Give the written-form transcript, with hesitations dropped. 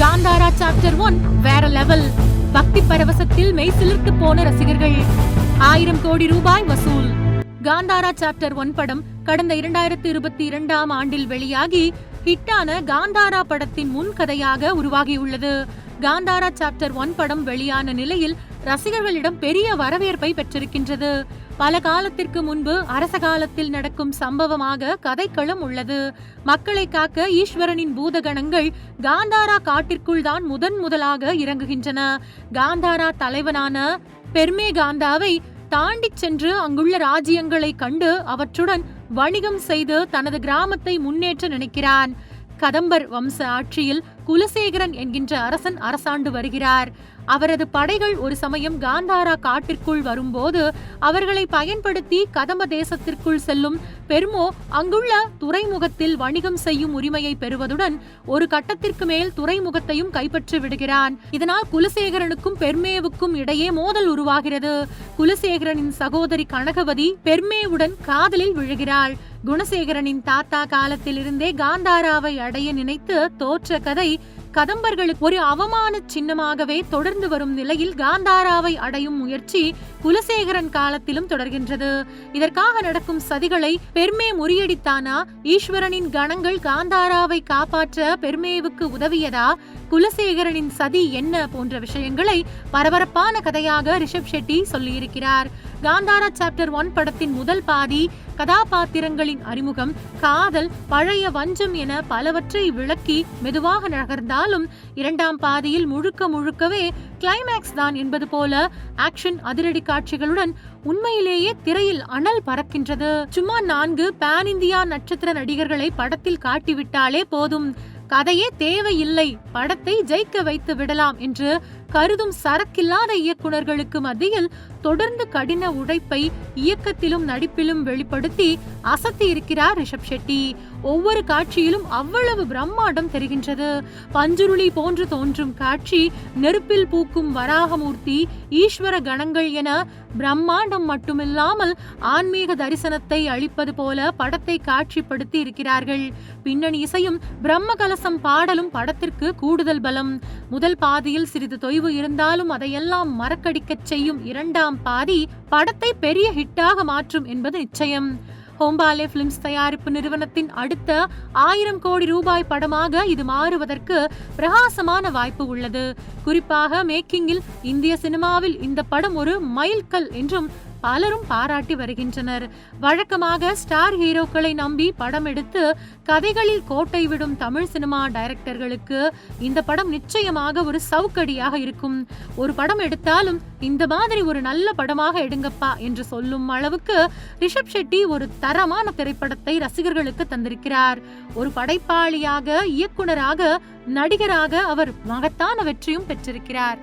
Kantara chapter 1 வேற level. பக்தி பரவசத்தில் மெய் சிலிர்த்து போன ரசிகர்கள். 1000 கோடி ரூபாய் வசூல். காந்தாரா சாப்டர் 1 படம் கடந்த 2022ஆம் ஆண்டில் வெளியாகி ஹிட்டான காந்தாரா படத்தின் முன்கதையாக உருவாகியுள்ளது. காந்தாரா சாப்டர் 1 படம் வெளியான நிலையில் ரசிகர்களிடம் பெரிய வரவேற்பை பெற்றிருக்கின்றது. பல காலத்திற்கு முன்பு அரச காலத்தில் நடக்கும் சம்பவமாக கதைக்களம் உள்ளது. மக்களை காக்க ஈஸ்வரனின் பூதகணங்கள் காந்தாரா காட்டிற்குள் தான் முதலாக இறங்குகின்றன. காந்தாரா தலைவனான பெர்மே காந்தாவை தாண்டி சென்று அங்குள்ள ராஜ்யங்களை கண்டு அவற்றுடன் வணிகம் செய்து தனது கிராமத்தை முன்னேற்ற நினைக்கிறான். கதம்பர் வம்ச ஆட்சியில் குலசேகரன் என்கின்ற அரசன் அரசாண்டு வருகிறார். அவரது படைகள் ஒரு சமயம் காந்தாரா காட்டிற்குள் வரும்போது அவர்களை பயன்படுத்தி கதம்ப தேசத்திற்குள் செல்லும் பெர்மோ அங்குள்ள துறைமுகத்தில் வணிகம் செய்யும் உரிமையை பெறுவதுடன் ஒரு கட்டத்திற்கு மேல் துறைமுகத்தையும் கைப்பற்றி விடுகிறான். இதனால் குலசேகரனுக்கும் பெர்மேவுக்கும் இடையே மோதல் உருவாகிறது. குலசேகரனின் சகோதரி கனகவதி பெர்மேவுடன் காதலில் விழுகிறாள். குணசேகரனின் தாத்தா காலத்திலிருந்தே காந்தாராவை அடைய நினைத்து தோற்ற கதை கதம்பர்களுக்கு ஒரு அவமான சின்னமாகவே தொடர்ந்து வரும் நிலையில் காந்தாராவை அடையும் முயற்சி குலசேகரன் காலத்திலும் தொடர்கின்றது. இதற்காக நடக்கும் சதிகளை பெர்மே முறியடித்தானா? ஈஸ்வரனின் கணங்கள் காந்தாராவை காப்பாற்ற பெர்மேவுக்கு உதவியதா? குலசேகரனின் சதி என்ன போன்ற விஷயங்களை பரபரப்பான கதையாக ரிஷப் ஷெட்டி சொல்லியிருக்கிறார். காந்தாரா சாப்டர் 1 படத்தின் முதல் பாதி கதாபாத்திரங்களின் அறிமுகம், காதல், பழைய வஞ்சம் என பலவற்றை விளக்கி மெதுவாக நகர்ந்தாலும் இரண்டாம் பாதியில் முழுக்கவே கிளைமேக்ஸ் தான் என்பது போல ஆக்ஷன் அதிரடி காட்சிகளுடன் உண்மையிலேயே திரையில் அனல் பறக்கின்றது. சும்மா 4 பேன் இந்தியா நட்சத்திர நடிகர்களை படத்தில் காட்டிவிட்டாலே போதும், கதையே தேவையில்லை, படத்தை ஜெயிக்க வைத்து விடலாம் என்று கருதும் சரக்கில்லாத இயக்குனர்களுக்கு மத்தியில் தொடர்ந்து கடின உழைப்பை இயக்கத்திலும் நடிப்பிலும் வெளிப்படுத்தி அசத்தி இருக்கிறார் ரிஷப் ஷெட்டி. ஒவ்வொரு காட்சியிலும் அவ்வளவு பிரம்மாண்டம் தெரிகின்றது. பஞ்சுருளி போன்று தோன்றும் காட்சி, நெருப்பில் பூக்கும் வராகமூர்த்தி, ஈஸ்வர கணங்கள் என பிரம்மாண்டம் மட்டுமில்லாமல் ஆன்மீக தரிசனத்தை அளிப்பது போல படத்தை காட்சிப்படுத்தி இருக்கிறார்கள். பின்னணி இசையும் பிரம்ம கலசம் பாடலும் படத்திற்கு கூடுதல் பலம். முதல் பாதியில் சிறிது தொய்வு இருந்தாலும் அதையெல்லாம் மறக்கடிக்க செய்யும் இரண்டாம் பாதி படத்தை பெரிய ஹிட்டாக மாற்றும் என்பது நிச்சயம். ஹோம்பாலே பிலிம்ஸ் தயாரிப்பு நிறுவனத்தின் அடுத்த 1000 கோடி ரூபாய் படமாக இது மாறுவதற்கு பிரகாசமான வாய்ப்பு உள்ளது. குறிப்பாக மேக்கிங்கில் இந்திய சினிமாவில் இந்த படம் ஒரு மைல்கல் என்றும் பலரும் பாராட்டி வருகின்றனர். வழக்கமாக ஸ்டார் ஹீரோக்களை நம்பி படம் எடுத்து கதைகளில் கோட்டை விடும் தமிழ் சினிமா டைரக்டர்களுக்கு இந்த படம் நிச்சயமாக ஒரு சவுக்கடியாக இருக்கும். ஒரு படம் எடுத்தாலும் இந்த மாதிரி ஒரு நல்ல படமாக எடுங்கப்பா என்று சொல்லும் அளவுக்கு ரிஷப் ஷெட்டி ஒரு தரமான திரைப்படத்தை ரசிகர்களுக்கு தந்திருக்கிறார். ஒரு படைப்பாளியாக, இயக்குனராக, நடிகராக அவர் மகத்தான வெற்றியும் பெற்றிருக்கிறார்.